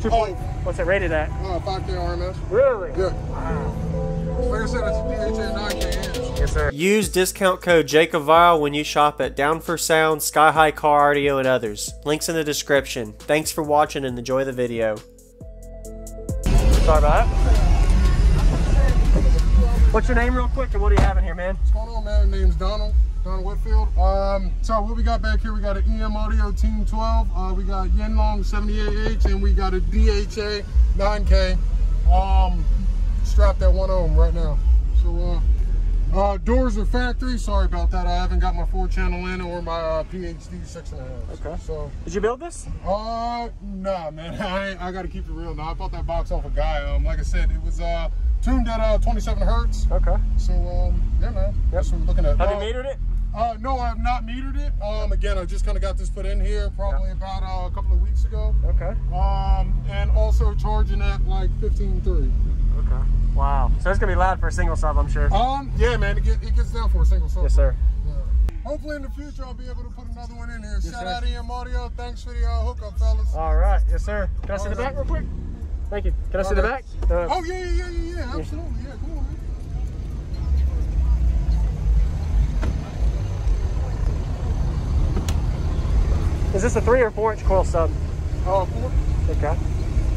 Oh. What's it rated at? 5K RMS. Really? Yeah. Wow. Like I said, it's a DHA 9K inch. Yes, sir. Use discount code JACOBVILE when you shop at Down for Sound, Sky High Car Audio, and others. Links in the description. Thanks for watching and enjoy the video. Sorry about that. What's your name real quick and what do you have in here, man? What's going on, man? My name's Donald Whitfield. So what we got back here, we got an EM Audio Team 12. We got Yinlong 78H and we got a DHA 9K strapped at 1 ohm right now. So doors are factory. Sorry about that. I haven't got my 4-channel in or my PhD 6.5. Okay. So did you build this? Nah, man. I got to keep it real. Now I bought that box off a guy. Like I said, it was tuned at 27 hertz. Okay. So yeah, man. Yep. That's what we're looking at. Have you metered it? No, I have not metered it. Again, I just kind of got this put in here probably about a couple of weeks ago. Okay. And also charging at like 15.3. Okay. Wow. So it's gonna be loud for a single sub, I'm sure. Yeah, man. It gets down for a single sub. Yes, sir. Yeah. Hopefully in the future I'll be able to put another one in here. Yes, shout out EM Audio. Thanks for the hookup, fellas. All right. Yes, sir. Can I see the back real quick? Thank you. Can I see the back? Oh yeah. Absolutely. Yeah. Come on, man. Is this a 3 or 4 inch coil sub? 4. Okay.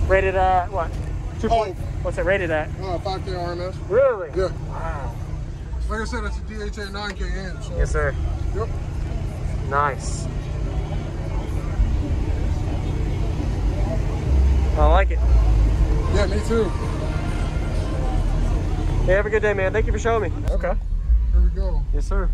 Rated what? 2. What's it rated at? 5K RMS. Really? Yeah. Wow. Like I said, it's a DHA 9K inch. So. Yes, sir. Yep. Nice. I like it. Yeah, me too. Hey, have a good day, man. Thank you for showing me. Okay. Here we go. Yes, sir.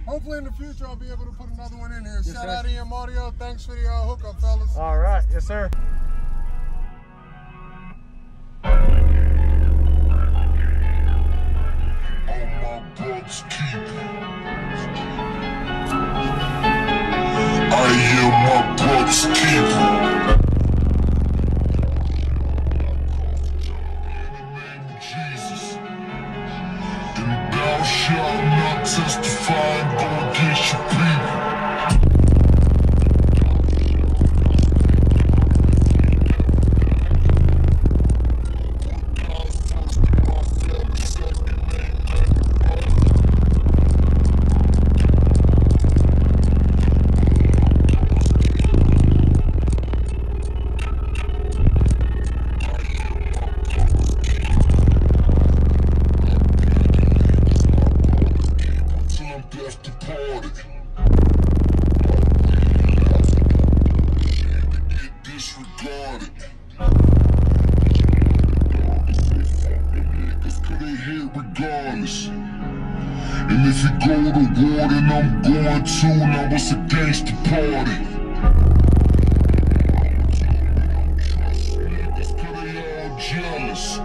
Hopefully in the future I'll be able to put another one in here. Shout out EM Audio. Thanks for the hookup, fellas. All right. Yes, sir. I am my brother's keeper. Jesus, and thou shalt not testify and go against your people. if you go to war, then I'm going to. Now it's a gangster party. That's 'cause they all jealous.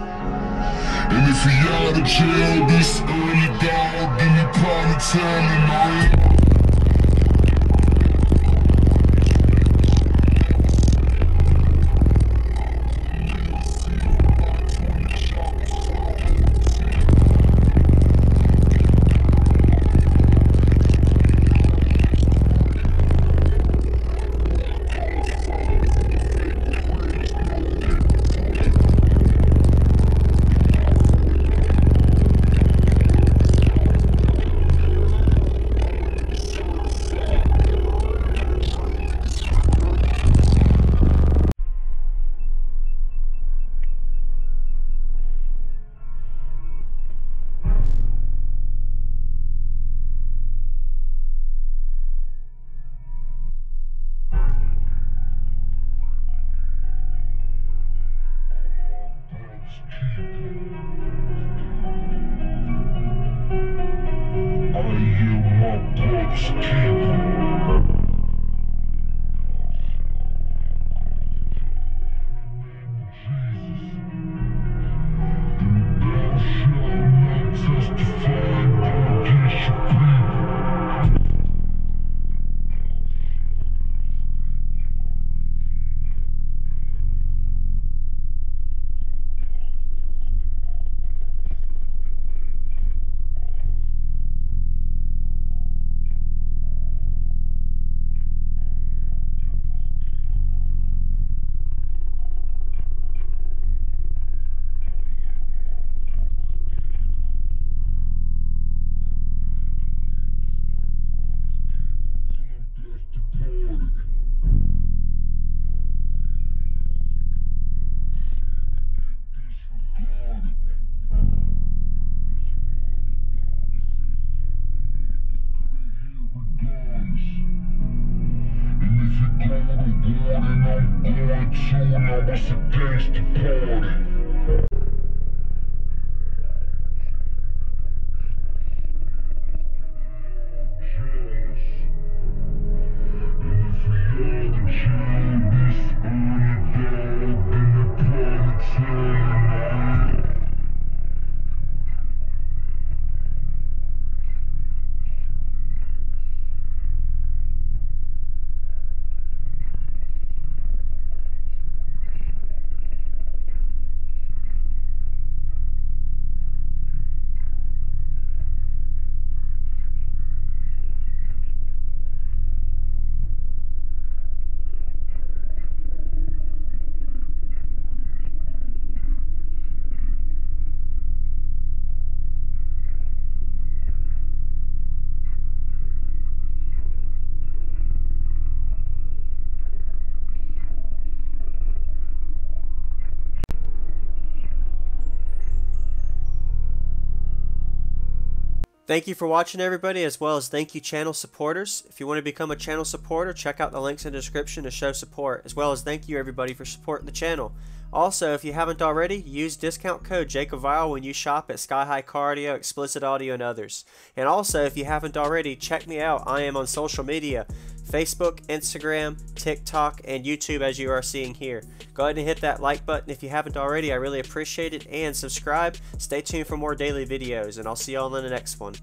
And if he out of jail this early, dog, then he probably telling all. Thank you for watching, everybody, as well as thank you channel supporters. If you want to become a channel supporter, check out the links in the description to show support, as well as thank you everybody for supporting the channel. Also, if you haven't already, use discount code JACOBVILE when you shop at Sky High Car Audio, Explicit Audio, and others. And also, if you haven't already, check me out. I am on social media, Facebook, Instagram, TikTok, and YouTube, as you are seeing here. Go ahead and hit that like button if you haven't already. I really appreciate it. And subscribe. Stay tuned for more daily videos, and I'll see y'all in the next one.